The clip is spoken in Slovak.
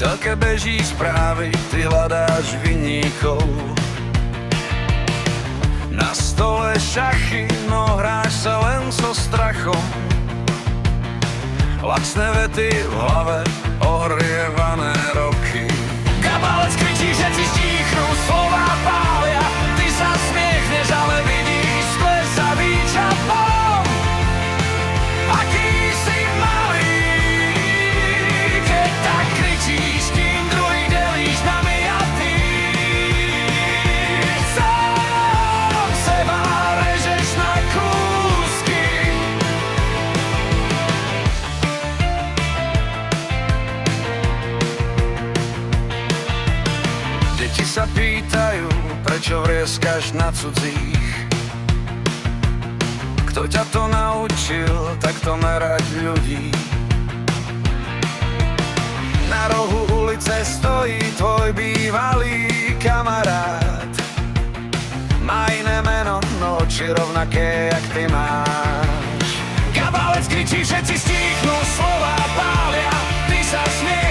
telke beží správy, ty hľadáš vinníkov. Na stole šachy, no hráš sa len so strachom. Lacné vety v hlave, ohrievané roky. Kabalec kričí, že si stíchnú, slová pália. Ty sa smiechneš, ale vidíš sklesavý čapom. Aký si malý, keď tak kričíš, kým druhých delíš nami a ty. Sám seba režeš na kúsky. Deti sa pýtajú, prečo vrieskaš na cudzích. Kto ťa to naučil, takto merať ľudí? Na rohu ulice stojí tvoj bývalý kamarát. Má iné meno, no oči rovnaké, jak ty máš. Kabalec kričí, všetci stíchnú, slová pália. Ty sa smieš